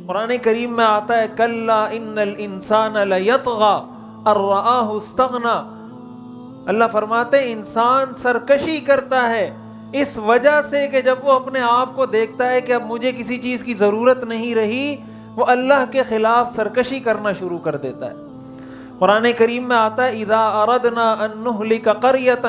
قرآن کریم میں آتا ہے کلا ان الانسان لیطغی ان رآہ استغنی، اللہ فرماتے ہیں انسان سرکشی کرتا ہے اس وجہ سے کہ جب وہ اپنے آپ کو دیکھتا ہے کہ اب مجھے کسی چیز کی ضرورت نہیں رہی، وہ اللہ کے خلاف سرکشی کرنا شروع کر دیتا ہے۔ قرآن کریم میں آتا ہے اذا اردنا ان نہلک قریۃ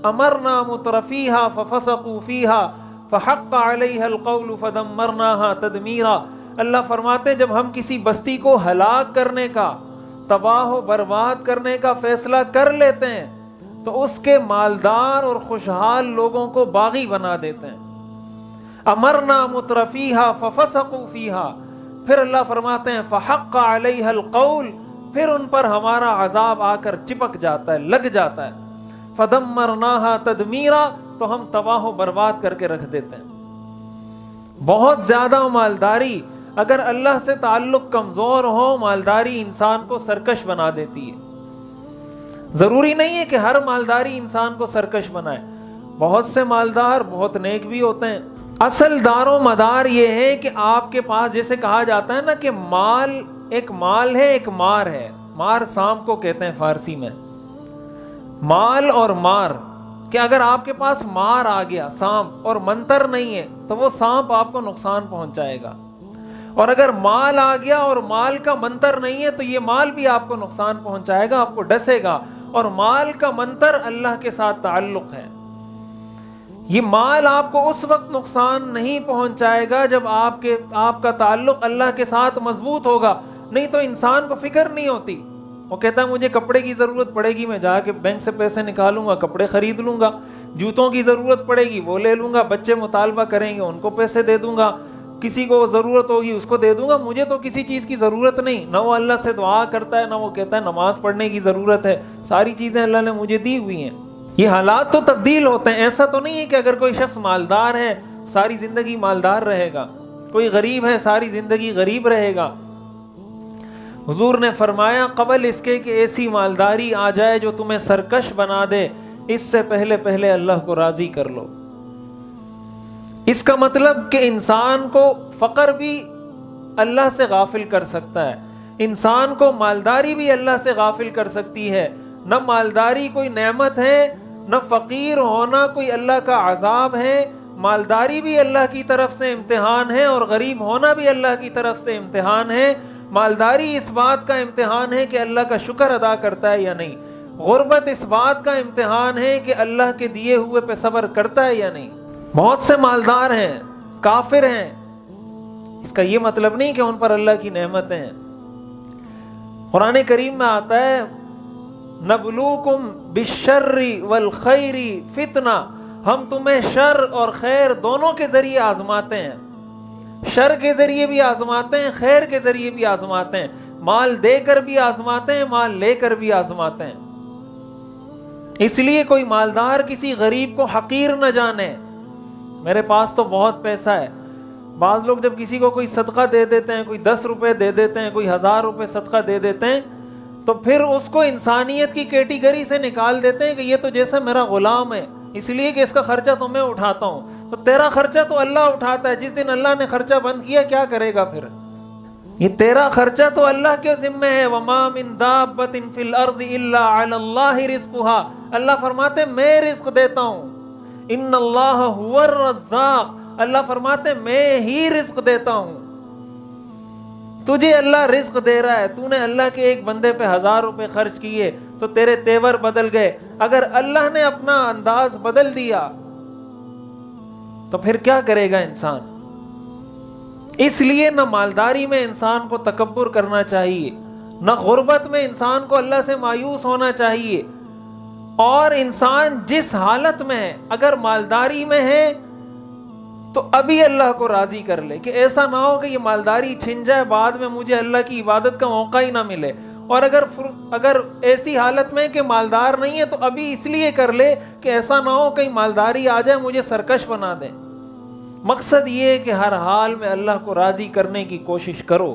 امرنا مترفیہا ففسقوا فیہا فحق علیہا القول فدمرناہا تدمیرا، اللہ فرماتے ہیں جب ہم کسی بستی کو ہلاک کرنے کا، تباہ و برباد کرنے کا فیصلہ کر لیتے ہیں تو اس کے مالدار اور خوشحال لوگوں کو باغی بنا دیتے ہیں۔ امرنا مترفیہا ففسقوا فیہا، پھر اللہ فرماتے ہیں فحق علیہا القول، پھر ان پر ہمارا عذاب آ کر چپک جاتا ہے، لگ جاتا ہے، فدمرناہا تدمیرا، تو ہم تباہ و برباد کر کے رکھ دیتے ہیں۔ بہت زیادہ مالداری، اگر اللہ سے تعلق کمزور ہو، مالداری انسان کو سرکش بنا دیتی ہے۔ ضروری نہیں ہے کہ ہر مالداری انسان کو سرکش بنائے، بہت سے مالدار بہت نیک بھی ہوتے ہیں۔ اصل دار و مدار یہ ہے کہ آپ کے پاس، جیسے کہا جاتا ہے نا کہ مال ایک مال ہے، ایک مار ہے، مار سانپ کو کہتے ہیں فارسی میں، مال اور مار، کہ اگر آپ کے پاس مار آ گیا سانپ اور منتر نہیں ہے تو وہ سانپ آپ کو نقصان پہنچائے گا، اور اگر مال آ گیا اور مال کا منتر نہیں ہے تو یہ مال بھی آپ کو نقصان پہنچائے گا، آپ کو ڈسے گا، اور مال کا منتر اللہ کے ساتھ تعلق ہے۔ یہ مال آپ کو اس وقت نقصان نہیں پہنچائے گا جب آپ کا تعلق اللہ کے ساتھ مضبوط ہوگا، نہیں تو انسان کو فکر نہیں ہوتی، وہ کہتا ہے مجھے کپڑے کی ضرورت پڑے گی، میں جا کے بینک سے پیسے نکالوں گا، کپڑے خرید لوں گا، جوتوں کی ضرورت پڑے گی وہ لے لوں گا، بچے مطالبہ کریں گے ان کو پیسے دے دوں گا، کسی کو ضرورت ہوگی اس کو دے دوں گا، مجھے تو کسی چیز کی ضرورت نہیں۔ نہ وہ اللہ سے دعا کرتا ہے، نہ وہ کہتا ہے نماز پڑھنے کی ضرورت ہے، ساری چیزیں اللہ نے مجھے دی ہوئی ہیں۔ یہ حالات تو تبدیل ہوتے ہیں، ایسا تو نہیں ہے کہ اگر کوئی شخص مالدار ہے ساری زندگی مالدار رہے گا، کوئی غریب ہے ساری زندگی غریب رہے گا۔ حضور نے فرمایا قبل اس کے کہ ایسی مالداری آ جائے جو تمہیں سرکش بنا دے، اس سے پہلے پہلے اللہ کو راضی کر لو۔ اس کا مطلب کہ انسان کو فقر بھی اللہ سے غافل کر سکتا ہے، انسان کو مالداری بھی اللہ سے غافل کر سکتی ہے۔ نہ مالداری کوئی نعمت ہے، نہ فقیر ہونا کوئی اللہ کا عذاب ہے، مالداری بھی اللہ کی طرف سے امتحان ہے، اور غریب ہونا بھی اللہ کی طرف سے امتحان ہے۔ مالداری اس بات کا امتحان ہے کہ اللہ کا شکر ادا کرتا ہے یا نہیں، غربت اس بات کا امتحان ہے کہ اللہ کے دیے ہوئے پہ صبر کرتا ہے یا نہیں۔ بہت سے مالدار ہیں کافر ہیں، اس کا یہ مطلب نہیں کہ ان پر اللہ کی نعمتیں ہیں۔ قرآن کریم میں آتا ہے نبلوکم بالشر والخیر فتنہ، ہم تمہیں شر اور خیر دونوں کے ذریعے آزماتے ہیں، شر کے ذریعے بھی آزماتے ہیں، خیر کے ذریعے بھی آزماتے ہیں، مال دے کر بھی آزماتے ہیں، مال لے کر بھی آزماتے ہیں۔ اس لیے کوئی مالدار کسی غریب کو حقیر نہ جانے، میرے پاس تو بہت پیسہ ہے۔ بعض لوگ جب کسی کو کوئی صدقہ دے دیتے ہیں، کوئی 10 روپے دے دیتے ہیں، کوئی 1000 روپے صدقہ دے دیتے ہیں، تو پھر اس کو انسانیت کی کیٹیگری سے نکال دیتے ہیں کہ یہ تو جیسے میرا غلام ہے، اس لیے کہ اس کا خرچہ تو میں اٹھاتا ہوں۔ تو تیرا خرچہ تو اللہ اٹھاتا ہے، جس دن اللہ نے خرچہ بند کیا کیا کرے گا پھر؟ یہ تیرا خرچہ تو اللہ کے ذمہ ہے۔ وَمَا مِن دَابَّةٍ فِي الْأَرْضِ إِلَّا عَلَى اللَّهِ رِزْقُهَا، اللہ فرماتے ہیں میں رزق دیتا ہوں۔ إِنَّ اللَّهَ هُوَ الرَّزَّاقُ، اللہ فرماتے ہیں میں ہی رزق دیتا ہوں۔ تجھے اللہ رزق دے رہا ہے، تو نے اللہ کے ایک بندے پہ 1000 روپے خرچ کیے تو تیرے تیور بدل گئے۔ اگر اللہ نے اپنا انداز بدل دیا تو پھر کیا کرے گا انسان؟ اس لیے نہ مالداری میں انسان کو تکبر کرنا چاہیے، نہ غربت میں انسان کو اللہ سے مایوس ہونا چاہیے، اور انسان جس حالت میں ہے، اگر مالداری میں ہے تو ابھی اللہ کو راضی کر لے، کہ ایسا نہ ہو کہ یہ مالداری چھن جائے بعد میں مجھے اللہ کی عبادت کا موقع ہی نہ ملے، اور اگر ایسی حالت میں کہ مالدار نہیں ہے تو ابھی اس لیے کر لے کہ ایسا نہ ہو کہیں مالداری آ جائے مجھے سرکش بنا دے۔ مقصد یہ ہے کہ ہر حال میں اللہ کو راضی کرنے کی کوشش کرو۔